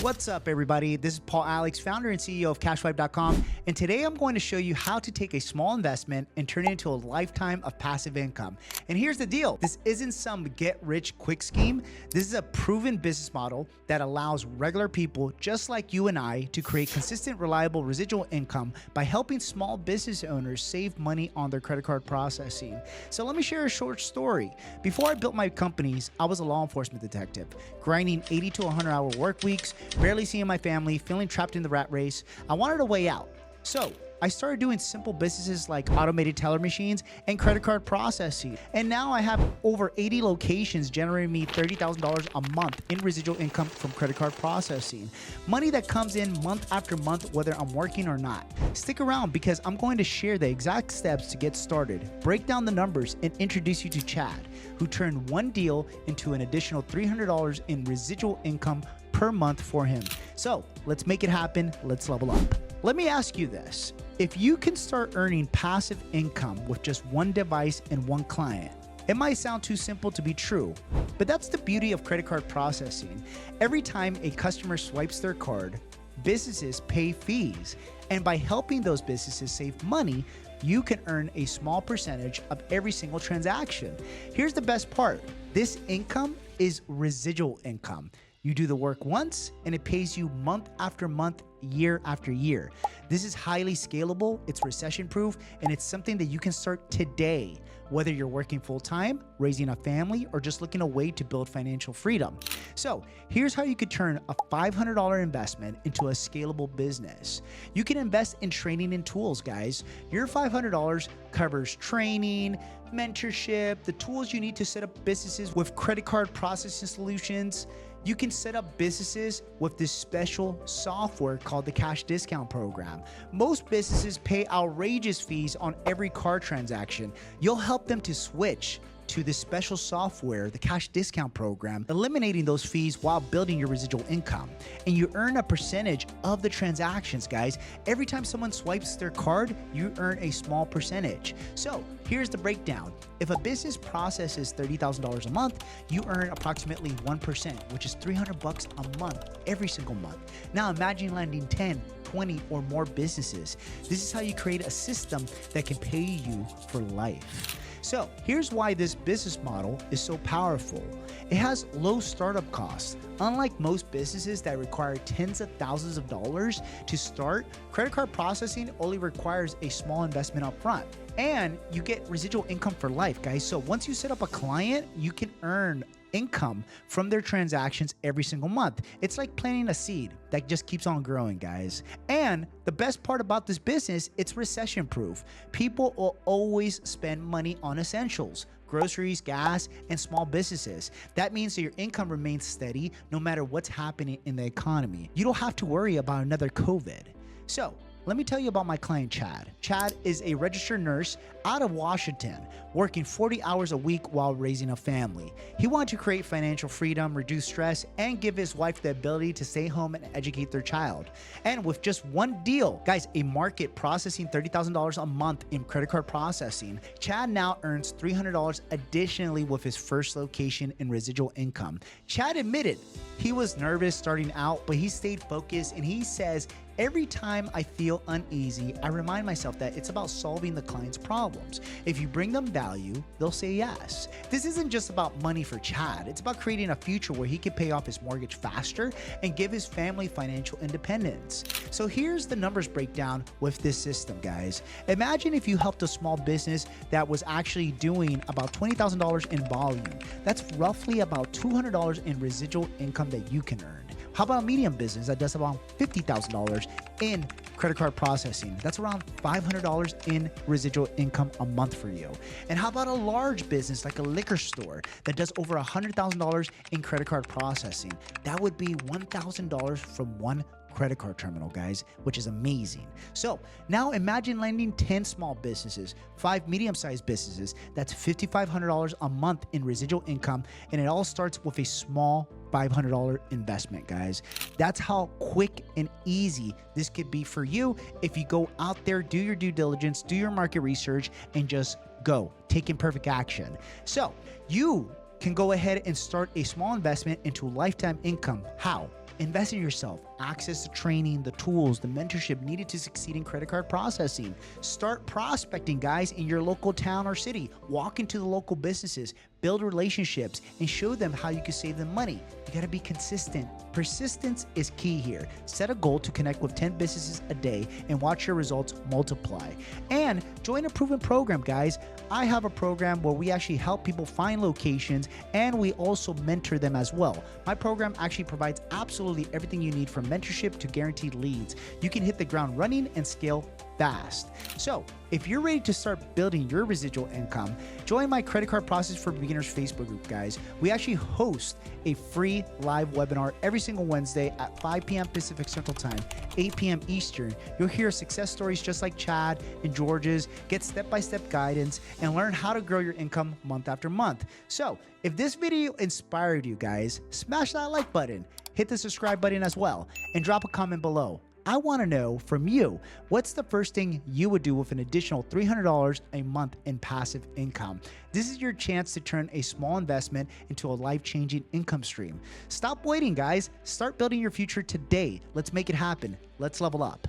What's up, everybody? This is Paul Alex, founder and CEO of Cashvibe.com, and today I'm going to show you how to take a small investment and turn it into a lifetime of passive income. And here's the deal. This isn't some get-rich-quick scheme. This is a proven business model that allows regular people just like you and I to create consistent, reliable residual income by helping small business owners save money on their credit card processing. So let me share a short story. Before I built my companies, I was a law enforcement detective, grinding 80 to 100-hour work weeks, barely seeing my family, feeling trapped in the rat race. I wanted a way out. So I started doing simple businesses like automated teller machines and credit card processing. And now I have over 80 locations generating me $30,000 a month in residual income from credit card processing. Money that comes in month after month, whether I'm working or not. Stick around because I'm going to share the exact steps to get started, break down the numbers, and introduce you to Chad, who turned one deal into an additional $300 in residual income per month for him. So let's make it happen. Let's level up. Let me ask you this. If you can start earning passive income with just one device and one client, it might sound too simple to be true, but that's the beauty of credit card processing. Every time a customer swipes their card, businesses pay fees. And by helping those businesses save money, you can earn a small percentage of every single transaction. Here's the best part. This income is residual income. You do the work once and it pays you month after month, year after year. This is highly scalable, it's recession-proof, and it's something that you can start today, whether you're working full-time, raising a family, or just looking a way to build financial freedom. So here's how you could turn a $500 investment into a scalable business. You can invest in training and tools, guys. Your $500 covers training, mentorship, the tools you need to set up businesses with credit card processing solutions. You can set up businesses with this special software called the cash discount program. Most businesses pay outrageous fees on every card transaction. You'll help them to switch to this special software, the cash discount program, eliminating those fees while building your residual income. And you earn a percentage of the transactions, guys. Every time someone swipes their card, you earn a small percentage. So here's the breakdown. If a business processes $30,000 a month, you earn approximately 1%, which is $300 a month, every single month. Now imagine landing 10, 20 or more businesses. This is how you create a system that can pay you for life. So here's why this business model is so powerful. It has low startup costs. Unlike most businesses that require tens of thousands of dollars to start, credit card processing only requires a small investment up front. And you get residual income for life, guys. So once you set up a client, you can earn income from their transactions every single month. It's like planting a seed that just keeps on growing, guys. And the best part about this business, it's recession proof. People will always spend money on essentials, groceries, gas, and small businesses. That means that your income remains steady no matter what's happening in the economy. You don't have to worry about another COVID. So let me tell you about my client, Chad. Chad is a registered nurse out of Washington, working 40 hours a week while raising a family. He wanted to create financial freedom, reduce stress, and give his wife the ability to stay home and educate their child. And with just one deal, guys, a market processing $30,000 a month in credit card processing, Chad now earns $300 additionally with his first location in residual income. Chad admitted he was nervous starting out, but he stayed focused, and he says, every time I feel uneasy, I remind myself that it's about solving the client's problems. If you bring them value, they'll say yes. This isn't just about money for Chad. It's about creating a future where he can pay off his mortgage faster and give his family financial independence. So here's the numbers breakdown with this system, guys. Imagine if you helped a small business that was actually doing about $20,000 in volume. That's roughly about $200 in residual income that you can earn. How about a medium business that does about $50,000 in credit card processing? That's around $500 in residual income a month for you. And how about a large business like a liquor store that does over $100,000 in credit card processing? That would be $1,000 from one credit card terminal, guys, which is amazing. So now imagine landing 10 small businesses, 5 medium-sized businesses. That's $5,500 a month in residual income, and it all starts with a small $500 investment, guys. That's how quick and easy this could be for you if you go out there, do your due diligence, do your market research, and just go, take imperfect action. So you can go ahead and start a small investment into lifetime income. How? Invest in yourself. Access the training, the tools, the mentorship needed to succeed in credit card processing. Start prospecting, guys, in your local town or city. Walk into the local businesses, build relationships, and show them how you can save them money. You gotta be consistent. Persistence is key here. Set a goal to connect with 10 businesses a day and watch your results multiply. And join a proven program, guys. I have a program where we actually help people find locations and we also mentor them as well. My program actually provides absolutely everything you need from mentorship to guaranteed leads. You can hit the ground running and scale fast. So if you're ready to start building your residual income, join my Credit Card Process for Beginners Facebook group, guys. We actually host a free live webinar every single Wednesday at 5 p.m. Pacific Central Time, 8 p.m. Eastern. You'll hear success stories just like Chad and George's, get step-by-step guidance, and learn how to grow your income month after month. So if this video inspired you guys, smash that like button, hit the subscribe button as well, and drop a comment below. I want to know from you, what's the first thing you would do with an additional $300 a month in passive income? This is your chance to turn a small investment into a life-changing income stream. Stop waiting, guys. Start building your future today. Let's make it happen. Let's level up.